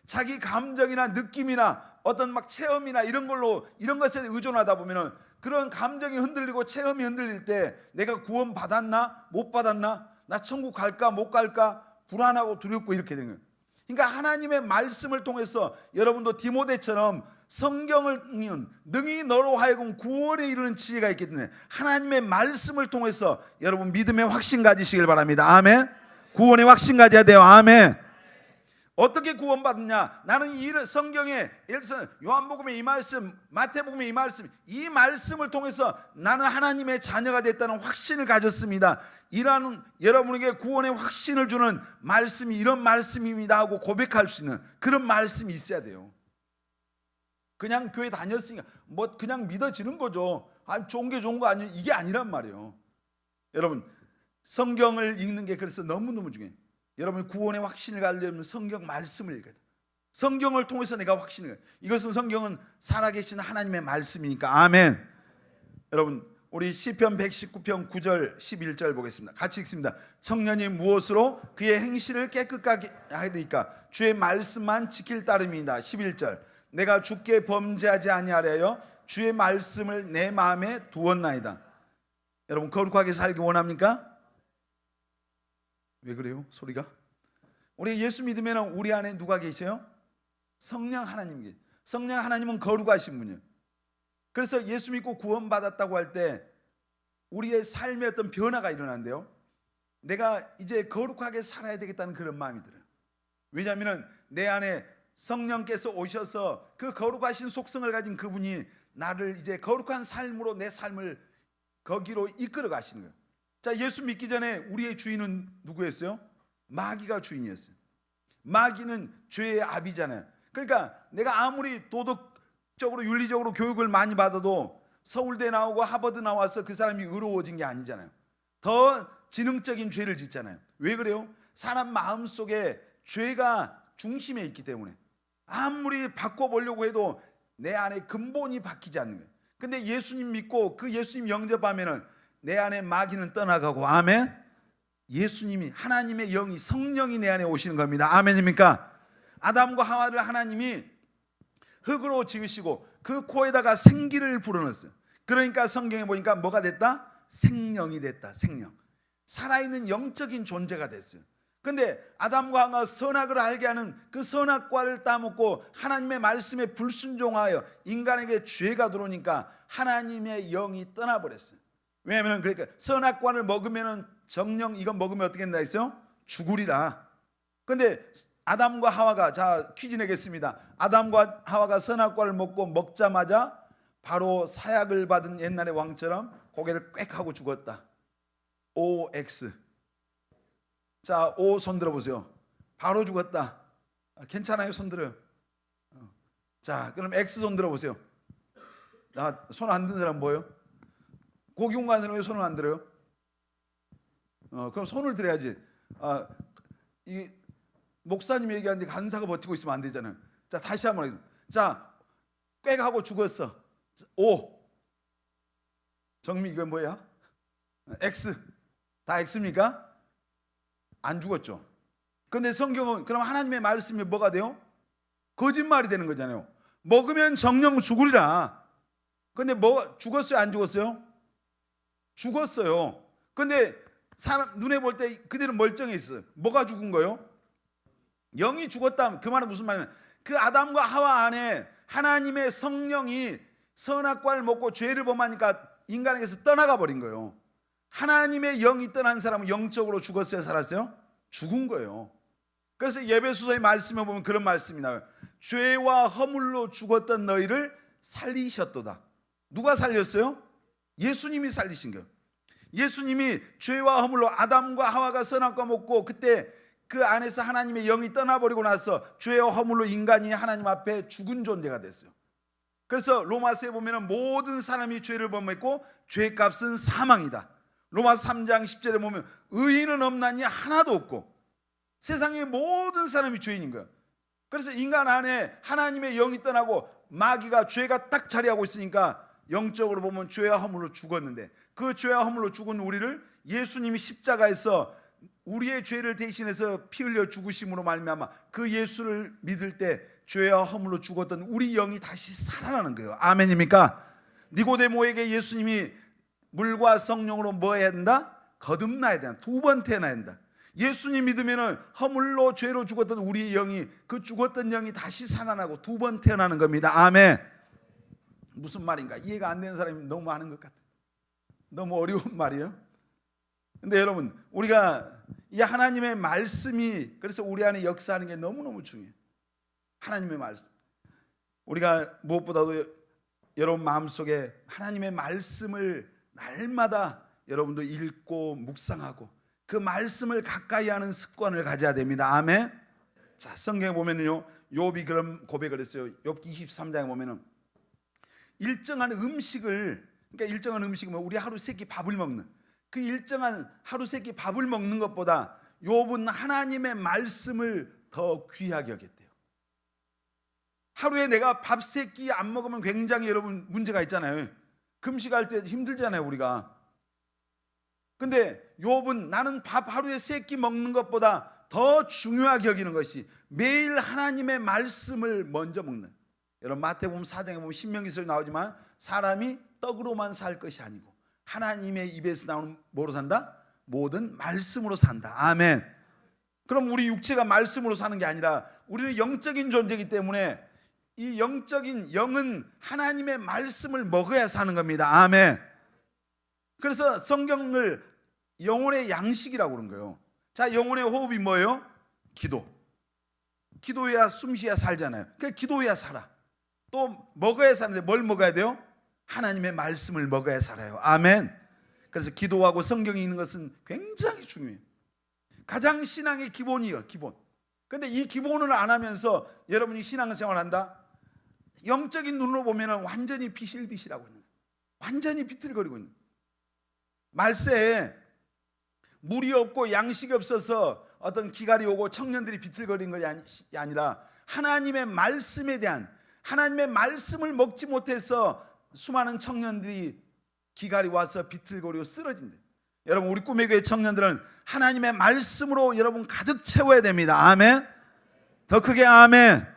자기 감정이나 느낌이나 어떤 막 체험이나 이런 걸로, 이런 것에 의존하다 보면은 그런 감정이 흔들리고 체험이 흔들릴 때 내가 구원 받았나 못 받았나, 나 천국 갈까 못 갈까 불안하고 두렵고 이렇게 되는 거예요. 그러니까 하나님의 말씀을 통해서 여러분도 디모데처럼 성경을 능히 너로 하여금 구원에 이르는 지혜가 있기 때문에 하나님의 말씀을 통해서 여러분 믿음의 확신 가지시길 바랍니다. 아멘. 구원의 확신 가져야 돼요. 아멘. 어떻게 구원받느냐? 나는 이 성경에 예를 들어서 요한복음의 이 말씀, 마태복음의 이 말씀, 이 말씀을 통해서 나는 하나님의 자녀가 됐다는 확신을 가졌습니다. 이라는 여러분에게 구원의 확신을 주는 말씀이 이런 말씀입니다 하고 고백할 수 있는 그런 말씀이 있어야 돼요. 그냥 교회 다녔으니까 뭐 그냥 믿어지는 거죠. 좋은 게 좋은 거 아니에요. 이게 아니란 말이에요. 여러분 성경을 읽는 게 그래서 너무너무 중요해요. 여러분 구원의 확신을 가지려면 성경 말씀을 읽어야 돼요. 성경을 통해서 내가 확신을 가요. 이것은 성경은 살아계신 하나님의 말씀이니까. 아멘. 여러분 우리 시편 119편 9절 11절 보겠습니다. 같이 읽습니다. 청년이 무엇으로 그의 행실을 깨끗하게 하리까? 주의 말씀만 지킬 따름이다. 11절 내가 주께 범죄하지 아니하려 주의 말씀을 내 마음에 두었나이다. 여러분 거룩하게 살기 원합니까? 왜 그래요? 소리가? 우리 예수 믿으면 우리 안에 누가 계세요? 성령 하나님 계세요. 성령 하나님은 거룩하신 분이에요. 그래서 예수 믿고 구원받았다고 할 때 우리의 삶에 어떤 변화가 일어난대요. 내가 이제 거룩하게 살아야 되겠다는 그런 마음이 들어요. 왜냐하면 내 안에 성령께서 오셔서 그 거룩하신 속성을 가진 그분이 나를 이제 거룩한 삶으로 내 삶을 거기로 이끌어 가시는 거예요. 자, 예수 믿기 전에 우리의 주인은 누구였어요? 마귀가 주인이었어요. 마귀는 죄의 아비잖아요. 그러니까 내가 아무리 도덕적으로 윤리적으로 교육을 많이 받아도 서울대 나오고 하버드 나와서 그 사람이 의로워진 게 아니잖아요. 더 지능적인 죄를 짓잖아요. 왜 그래요? 사람 마음속에 죄가 중심에 있기 때문에 아무리 바꿔보려고 해도 내 안에 근본이 바뀌지 않는 거예요. 근데 예수님 믿고 그 예수님 영접하면은 내 안에 마귀는 떠나가고. 아멘. 예수님이 하나님의 영이 성령이 내 안에 오시는 겁니다. 아멘입니까? 아담과 하와를 하나님이 흙으로 지으시고 그 코에다가 생기를 불어넣었어요. 그러니까 성경에 보니까 뭐가 됐다? 생명이 됐다. 생명. 살아있는 영적인 존재가 됐어요. 근데 아담과 하와가 선악을 알게 하는 그 선악과를 따먹고 하나님의 말씀에 불순종하여 인간에게 죄가 들어오니까 하나님의 영이 떠나버렸어요. 왜냐하면 그러니까 선악과를 먹으면 정령 이건 먹으면 어떻게 된다 했어요? 죽으리라. 근데 아담과 하와가, 자 퀴즈 내겠습니다. 아담과 하와가 선악과를 먹자마자 바로 사약을 받은 옛날의 왕처럼 고개를 꽥 하고 죽었다. OX. 자, O 손 들어보세요. 바로 죽었다. 괜찮아요? 손 들어요. 자, 그럼 X 손 들어보세요. 손 안 든 사람 뭐예요? 고기 공간 사람 왜 손을 안 들어요? 그럼 손을 들어야지. 이 목사님이 얘기하는데 간사가 버티고 있으면 안 되잖아요. 자, 다시 한번 하겠습니다. 자, 꽥 하고 죽었어. O. 정미 이건 뭐야? X. 다 X입니까? 안 죽었죠. 그런데 성경은 그럼 하나님의 말씀이 뭐가 돼요? 거짓말이 되는 거잖아요. 먹으면 정령 죽으리라. 근데 뭐 죽었어요? 안 죽었어요? 죽었어요. 근데 사람 눈에 볼 때 그대로 멀쩡해 있어요. 뭐가 죽은 거예요? 영이 죽었다. 그 말은 무슨 말이냐면 그 아담과 하와 안에 하나님의 성령이 선악과를 먹고 죄를 범하니까 인간에게서 떠나가 버린 거예요. 하나님의 영이 떠난 사람은 영적으로 죽었어요? 살았어요? 죽은 거예요. 그래서 예배소서의 말씀에 보면 그런 말씀이 나와요. 죄와 허물로 죽었던 너희를 살리셨도다. 누가 살렸어요? 예수님이 살리신 거예요. 예수님이 죄와 허물로 아담과 하와가 선악과 먹고 그때 그 안에서 하나님의 영이 떠나버리고 나서 죄와 허물로 인간이 하나님 앞에 죽은 존재가 됐어요. 그래서 로마서에 보면 모든 사람이 죄를 범했고 죄값은 사망이다. 로마서 3장 10절에 보면 의인은 없나니 하나도 없고 세상의 모든 사람이 죄인인 거예요. 그래서 인간 안에 하나님의 영이 떠나고 마귀가 죄가 딱 자리하고 있으니까 영적으로 보면 죄와 허물로 죽었는데 그 죄와 허물로 죽은 우리를 예수님이 십자가에서 우리의 죄를 대신해서 피 흘려 죽으심으로 말미암아 그 예수를 믿을 때 죄와 허물로 죽었던 우리 영이 다시 살아나는 거예요. 아멘입니까? 니고데모에게 예수님이 물과 성령으로 뭐 해야 된다? 거듭나야 된다. 두 번 태어나야 된다. 예수님 믿으면은 허물로 죄로 죽었던 우리 영이, 그 죽었던 영이 다시 살아나고 두 번 태어나는 겁니다. 아멘. 무슨 말인가 이해가 안 되는 사람이 너무 많은 것 같아요. 너무 어려운 말이에요. 근데 여러분, 우리가 이 하나님의 말씀이 그래서 우리 안에 역사하는 게 너무너무 중요해요. 하나님의 말씀. 우리가 무엇보다도 여러분 마음속에 하나님의 말씀을 날마다 여러분도 읽고 묵상하고 그 말씀을 가까이 하는 습관을 가져야 됩니다. 아멘. 자, 성경에 보면요, 욥이 그런 고백을 했어요. 욥기 23장에 보면은 일정한 음식을, 그러니까 일정한 음식은 우리 하루 세 끼 밥을 먹는 그 일정한 하루 세 끼 밥을 먹는 것보다 욥은 하나님의 말씀을 더 귀하게 여겼대요. 하루에 내가 밥 세 끼 안 먹으면 굉장히 여러분 문제가 있잖아요. 금식할 때 힘들잖아요, 우리가. 근데 욥은 나는 밥 하루에 세 끼 먹는 것보다 더 중요하게 여기는 것이 매일 하나님의 말씀을 먼저 먹는. 여러분 마태복음 4장에 보면 신명기서에 나오지만 사람이 떡으로만 살 것이 아니고 하나님의 입에서 나오는 뭐로 산다? 모든 말씀으로 산다. 아멘. 그럼 우리 육체가 말씀으로 사는 게 아니라 우리는 영적인 존재이기 때문에 이 영적인 영은 하나님의 말씀을 먹어야 사는 겁니다. 아멘. 그래서 성경을 영혼의 양식이라고 그런 거예요. 자, 영혼의 호흡이 뭐예요? 기도. 기도해야 숨쉬어야 살잖아요. 그러니까 기도해야 살아. 또 먹어야 사는데 뭘 먹어야 돼요? 하나님의 말씀을 먹어야 살아요. 아멘. 그래서 기도하고 성경이 있는 것은 굉장히 중요해요. 가장 신앙의 기본이에요. 기본. 근데 이 기본을 안 하면서 여러분이 신앙생활 한다? 영적인 눈으로 보면 완전히 비실비실하고 있는 거예요. 완전히 비틀거리고 있는 거예요. 말세에 물이 없고 양식이 없어서 어떤 기갈이 오고 청년들이 비틀거리는 것이 아니라 하나님의 말씀에 대한, 하나님의 말씀을 먹지 못해서 수많은 청년들이 기갈이 와서 비틀거리고 쓰러진대. 여러분, 우리 꿈의 교회 청년들은 하나님의 말씀으로 여러분 가득 채워야 됩니다. 아멘. 더 크게 아멘.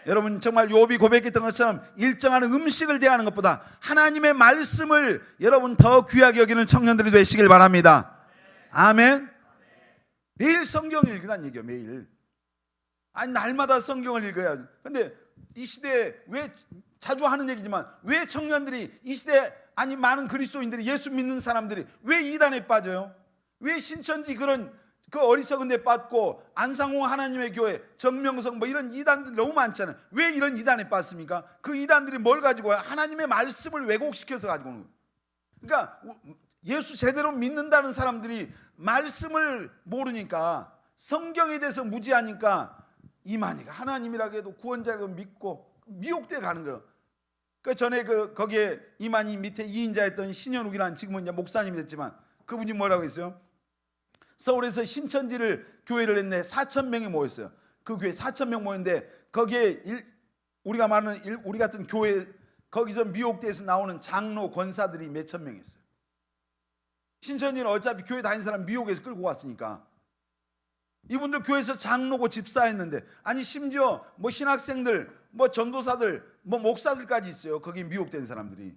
여러분 정말 욥이 고백했던 것처럼 일정한 음식을 대하는 것보다 하나님의 말씀을 여러분 더 귀하게 여기는 청년들이 되시길 바랍니다. 아멘. 매일 성경 읽으란 얘기예요. 매일. 아니 날마다 성경을 읽어야. 근데 이 시대에 왜 자주 하는 얘기지만 왜 청년들이 이 시대에 아니 많은 그리스도인들이 예수 믿는 사람들이 왜 이단에 빠져요? 왜 신천지 그런 그 어리석은 데 빠졌고 안상홍 하나님의 교회 정명성 뭐 이런 이단들이 너무 많잖아요. 왜 이런 이단에 빠졌습니까? 그 이단들이 뭘 가지고 와요? 하나님의 말씀을 왜곡시켜서 가지고 오는 거예요. 그러니까 예수 제대로 믿는다는 사람들이 말씀을 모르니까 성경에 대해서 무지하니까 이만희가 하나님이라고 해도 구원자라고 믿고 미혹돼 가는 거예요. 그 전에 거기에 이만희 밑에 2인자였던 신현욱이라는 지금은 이제 목사님이 됐지만 그분이 뭐라고 했어요? 서울에서 신천지를 교회를 했는데 4,000명이 모였어요. 그 교회 4,000명 모였는데 거기에 우리가 말하는 우리 같은 교회 거기서 미혹돼서 나오는 장로 권사들이 몇천 명이었어요. 신천지는 어차피 교회 다니는 사람 미혹에서 끌고 왔으니까 이분들 교회에서 장로고 집사했는데 아니 심지어 뭐 신학생들 뭐 전도사들 뭐 목사들까지 있어요. 거기 미혹된 사람들이.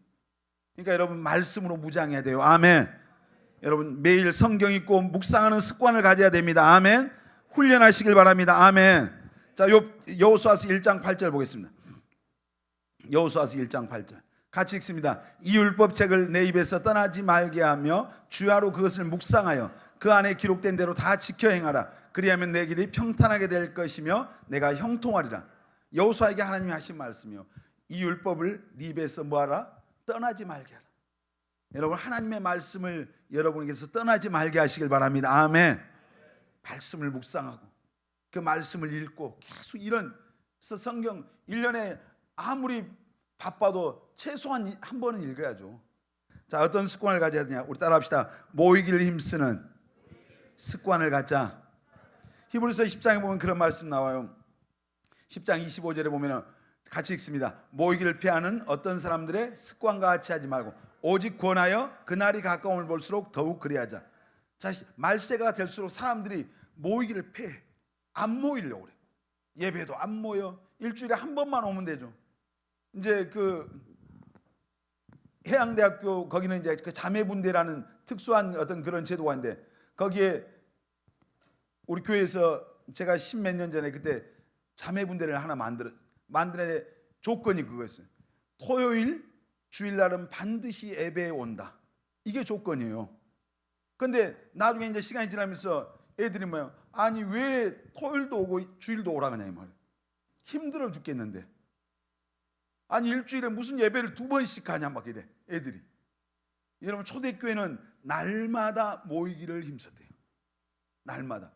그러니까 여러분 말씀으로 무장해야 돼요. 아멘. 여러분 매일 성경 읽고 묵상하는 습관을 가져야 됩니다. 아멘. 훈련하시길 바랍니다. 아멘. 자, 여호수아서 1장 8절 보겠습니다. 여호수아서 1장 8절 같이 읽습니다. 이 율법책을 내 입에서 떠나지 말게 하며 주야로 그것을 묵상하여 그 안에 기록된 대로 다 지켜 행하라. 그리하면 내 길이 평탄하게 될 것이며 내가 형통하리라. 여호수아에게 하나님이 하신 말씀이요. 이 율법을 네 입에서 뭐하라? 떠나지 말게 하라. 여러분 하나님의 말씀을 여러분에게서 떠나지 말게 하시길 바랍니다. 아멘. 말씀을 묵상하고 그 말씀을 읽고 계속 이런 성경 1년에 아무리 바빠도 최소한 한 번은 읽어야죠. 자, 어떤 습관을 가져야 되냐? 우리 따라합시다. 모이기를 힘쓰는 습관을 갖자. 히브리서 10장에 보면 그런 말씀 나와요. 10장 25절에 보면 같이 읽습니다. 모이기를 피하는 어떤 사람들의 습관과 같이 하지 말고 오직 권하여 그날이 가까움을 볼수록 더욱 그리하자. 자, 말세가 될수록 사람들이 모이기를 피해. 안 모이려고 그래. 예배도 안 모여. 일주일에 한 번만 오면 되죠. 이제 그 해양대학교 거기는 이제 그 자매분대라는 특수한 어떤 그런 제도가 있는데 거기에 우리 교회에서 제가 십몇 년 전에 그때 자매분대를 하나 만드는 조건이 그거였어요. 토요일 주일날은 반드시 예배에 온다. 이게 조건이에요. 근데 나중에 이제 시간이 지나면서 애들이 뭐예요? 아니 왜 토요일도 오고 주일도 오라 그냐 이 말이에요. 힘들어 죽겠는데. 아니 일주일에 무슨 예배를 2번씩 하냐 막 이래 애들이. 여러분 초대교회는 날마다 모이기를 힘썼대요. 날마다.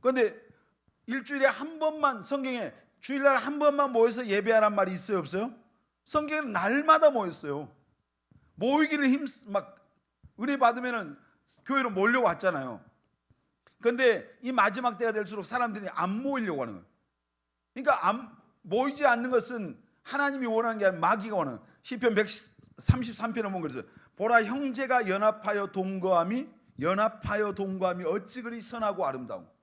그런데 일주일에 한 번만, 성경에 주일날 한 번만 모여서 예배하란 말이 있어요 없어요? 성경에는 날마다 모였어요. 모이기를 막 은혜 받으면은 교회로 몰려왔잖아요. 그런데 이 마지막 때가 될수록 사람들이 안 모이려고 하는 거예요. 그러니까 모이지 않는 것은 하나님이 원하는 게 아니라 마귀가 원하는 거예요. 시편 133편에 보면 그랬어요. 보라 형제가 연합하여 동거함이 어찌 그리 선하고 아름다워.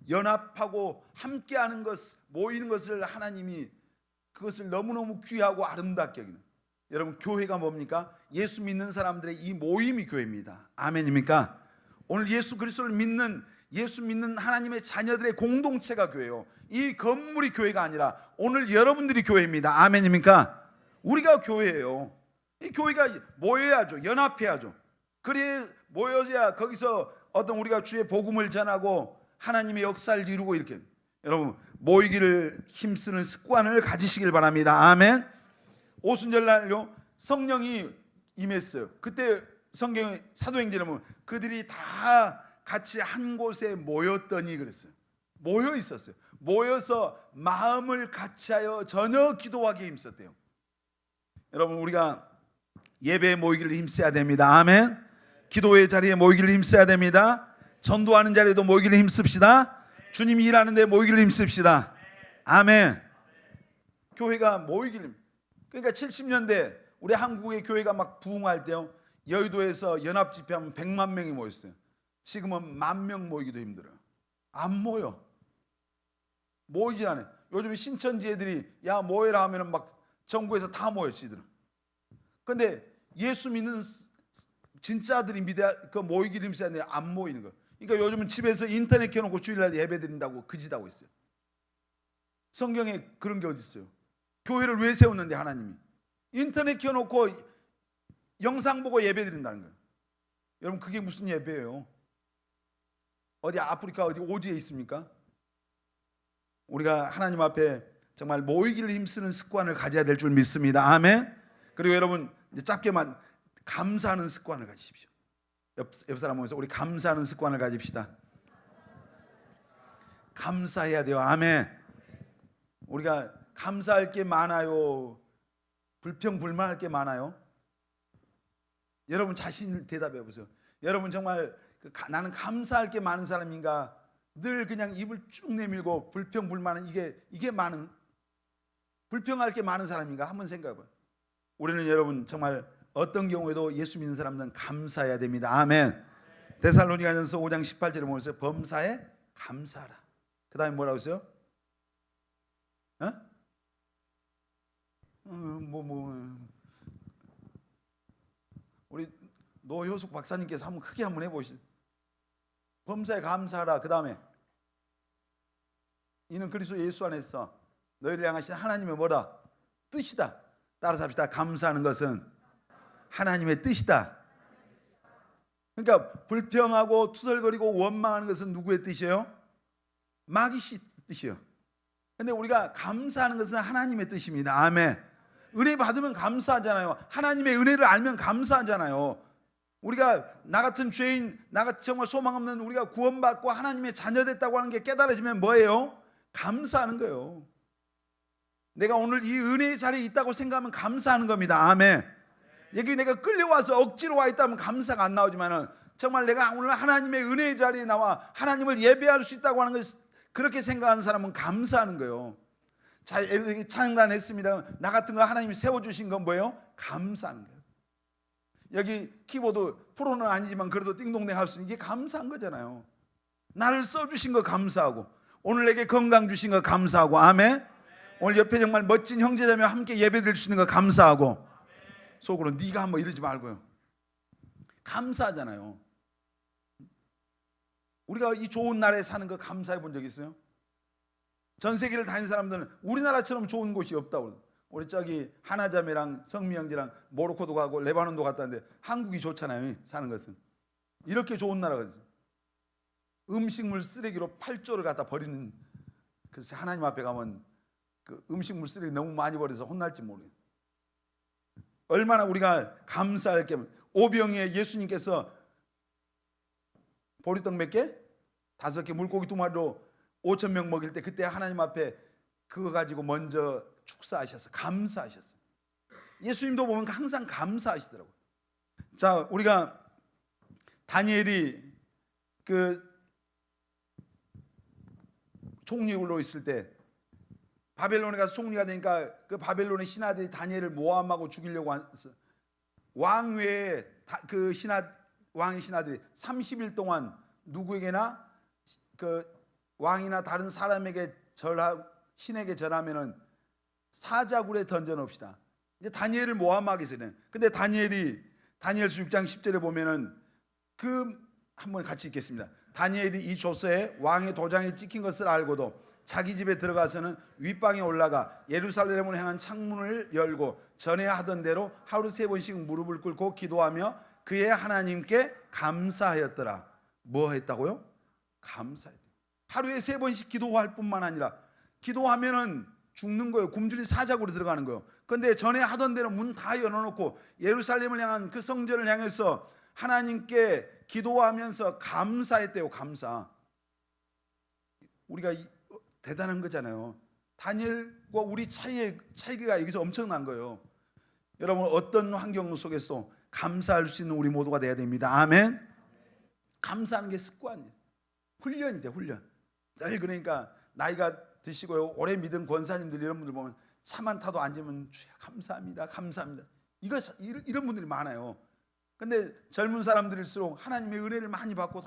연합하고 함께하는 것, 모이는 것을 하나님이 그것을 너무너무 귀하고 아름답게 여기는. 여러분 교회가 뭡니까? 예수 믿는 사람들의 이 모임이 교회입니다. 아멘입니까? 오늘 예수 그리스도를 믿는 하나님의 자녀들의 공동체가 교회예요. 이 건물이 교회가 아니라 오늘 여러분들이 교회입니다. 아멘입니까? 우리가 교회예요. 이 교회가 모여야죠. 연합해야죠. 그래 모여야 거기서 어떤 우리가 주의 복음을 전하고 하나님의 역사를 이루고 이렇게. 여러분 모이기를 힘쓰는 습관을 가지시길 바랍니다. 아멘. 오순절날요 성령이 임했어요. 그때 성경 사도행전에 보면 그들이 다 같이 한 곳에 모였더니 그랬어요. 모여 있었어요. 모여서 마음을 같이하여 전혀 기도하기에 힘썼대요. 여러분 우리가 예배에 모이기를 힘써야 됩니다. 아멘. 기도의 자리에 모이기를 힘써야 됩니다. 전도하는 자리에도 모이기를 힘씁시다. 주님이 일하는 데 모이기를 힘씁시다. 아멘. 교회가 모이기를. 그러니까 70년대 우리 한국의 교회가 막 부흥할 때요 여의도에서 연합집회하면 100만 명이 모였어요. 지금은 10,000명 모이기도 힘들어요. 안 모여. 모이질 않아요. 요즘 신천지 애들이 야 모여라 하면은 막 전국에서 다 모여 지들은. 근데 예수 믿는 진짜들이 모이기를 힘써야 되는데 안 모이는 거예요. 그러니까 요즘은 집에서 인터넷 켜놓고 주일날 예배 드린다고 그짓하고 있어요. 성경에 그런 게 어디 있어요? 교회를 왜 세웠는데 하나님이 인터넷 켜놓고 영상 보고 예배 드린다는 거예요. 여러분 그게 무슨 예배예요? 어디 아프리카 어디 오지에 있습니까? 우리가 하나님 앞에 정말 모이기를 힘쓰는 습관을 가져야 될 줄 믿습니다. 아멘. 그리고 여러분 이제 짧게만 감사하는 습관을 가지십시오. 옆 사람 보면서 우리 감사하는 습관을 가집시다. 감사해야 돼요. 아멘. 우리가 감사할 게 많아요? 불평불만할 게 많아요? 여러분 자신 대답해 보세요. 여러분 정말 나는 감사할 게 많은 사람인가? 늘 그냥 입을 쭉 내밀고 불평불만은 이게 많은 불평할 게 많은 사람인가? 한번 생각해 봐요. 우리는 여러분 정말 어떤 경우에도 예수 믿는 사람들은 감사해야 됩니다. 아멘. 데살로니가전서 5장 18절에 보면서 범사에 감사하라. 그 다음에 뭐라고 했어요? 우리 노효숙 박사님께서 한번 크게 한번 해보시죠. 범사에 감사하라. 그 다음에 이는 그리스도 예수 안에서 너희를 향하신 하나님의 뭐다? 뜻이다. 따라서 합시다. 감사하는 것은 하나님의 뜻이다. 그러니까 불평하고 투덜거리고 원망하는 것은 누구의 뜻이에요? 마귀 씨 뜻이에요. 근데 우리가 감사하는 것은 하나님의 뜻입니다. 아멘. 은혜 받으면 감사하잖아요. 하나님의 은혜를 알면 감사하잖아요. 우리가 나 같은 죄인, 나같이 정말 소망 없는 우리가 구원받고 하나님의 자녀 됐다고 하는 게 깨달아지면 뭐예요? 감사하는 거예요. 내가 오늘 이 은혜의 자리에 있다고 생각하면 감사하는 겁니다. 아멘. 여기 내가 끌려와서 억지로 와 있다면 감사가 안 나오지만은 정말 내가 오늘 하나님의 은혜의 자리에 나와 하나님을 예배할 수 있다고 하는 것 그렇게 생각하는 사람은 감사하는 거예요. 자, 찬양단했습니다. 나 같은 거 하나님이 세워주신 건 뭐예요? 감사하는 거예요. 여기 키보드 프로는 아니지만 그래도 띵동댕 할 수 있는 게 감사한 거잖아요. 나를 써주신 거 감사하고 오늘 내게 건강 주신 거 감사하고 아멘. 오늘 옆에 정말 멋진 형제자매와 함께 예배 드릴 수 있는 거 감사하고 속으로 네가 한번 이러지 말고요. 감사하잖아요. 우리가 이 좋은 나라에 사는 거 감사해 본 적 있어요? 전 세계를 다니는 사람들은 우리나라처럼 좋은 곳이 없다고. 우리 저기 하나자매랑 성미 형제랑 모로코도 가고 레바논도 갔다는데 한국이 좋잖아요. 사는 것은. 이렇게 좋은 나라가 있어요. 음식물 쓰레기로 8조를 갖다 버리는. 그래서 하나님 앞에 가면 그 음식물 쓰레기 너무 많이 버려서 혼날지 모르겠어요. 얼마나 우리가 감사할 게. 오병이에 예수님께서 보리떡 몇 개? 5개, 물고기 2마리로 5,000명 먹일 때 그때 하나님 앞에 그거 가지고 먼저 축사하셨어. 감사하셨어. 예수님도 보면 항상 감사하시더라고요. 자, 우리가 다니엘이 그 총리로 있을 때 바벨론에 가서 총리가 되니까 그 바벨론의 신하들이 다니엘을 모함하고 죽이려고 왔어. 왕 외에 그 왕의 신하들이 30일 동안 누구에게나 그 왕이나 다른 사람에게 신에게 절하면은 사자굴에 던져 놓읍시다. 이제 다니엘을 모함하기 전에. 근데 다니엘이 다니엘서 6장 10절에 보면은 한번 같이 읽겠습니다. 다니엘이 이 조서에 왕의 도장이 찍힌 것을 알고도 자기 집에 들어가서는 윗방에 올라가 예루살렘을 향한 창문을 열고 전에 하던 대로 하루 3번씩 무릎을 꿇고 기도하며 그의 하나님께 감사하였더라. 뭐 했다고요? 감사했다. 하루에 3번씩 기도할 뿐만 아니라 기도하면은 죽는 거예요. 굶주린 사자굴에 들어가는 거예요. 그런데 전에 하던 대로 문 다 열어놓고 예루살렘을 향한 그 성전을 향해서 하나님께 기도하면서 감사했대요. 감사. 우리가 대단한 거잖아요. 다니엘과 우리 차이가 여기서 엄청난 거예요. 여러분 어떤 환경 속에서 감사할 수 있는 우리 모두가 돼야 됩니다. 아멘. 감사하는 게 습관이에요. 훈련이 돼. 훈련. 늘 그러니까 나이가 드시고요 오래 믿은 권사님들 이런 분들 보면 차만 타도 앉으면 주여 감사합니다. 감사합니다. 이런 분들이 많아요. 근데 젊은 사람들일수록 하나님의 은혜를 많이 받고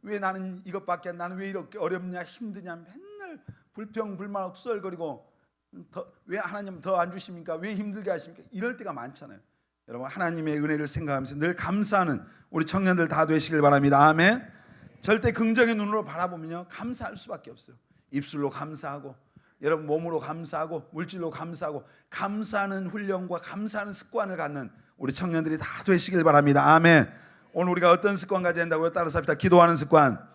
왜 나는 이것밖에 나는 왜 이렇게 어렵냐 힘드냐 맨날 불평불만하고 투덜거리고 왜 하나님 더 안 주십니까? 왜 힘들게 하십니까? 이럴 때가 많잖아요. 여러분 하나님의 은혜를 생각하면서 늘 감사하는 우리 청년들 다 되시길 바랍니다. 아멘. 절대 긍정의 눈으로 바라보면요 감사할 수밖에 없어요. 입술로 감사하고 여러분 몸으로 감사하고 물질로 감사하고 감사하는 훈련과 감사하는 습관을 갖는 우리 청년들이 다 되시길 바랍니다. 아멘. 오늘 우리가 어떤 습관 가져야 된다고요? 따라서 합시다. 기도하는 습관,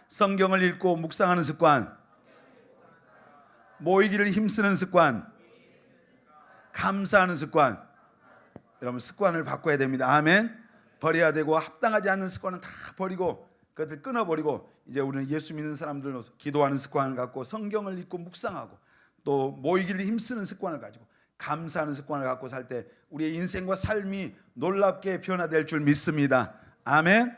성경을 읽고 묵상하는 습관, 모이기를 힘쓰는 습관, 감사하는 습관. 여러분 습관을 바꿔야 됩니다. 아멘. 버려야 되고 합당하지 않는 습관은 다 버리고 그것을 끊어버리고 이제 우리는 예수 믿는 사람들로서 기도하는 습관을 갖고 성경을 읽고 묵상하고 또 모이기를 힘쓰는 습관을 가지고 감사하는 습관을 갖고 살 때 우리의 인생과 삶이 놀랍게 변화될 줄 믿습니다. 아멘.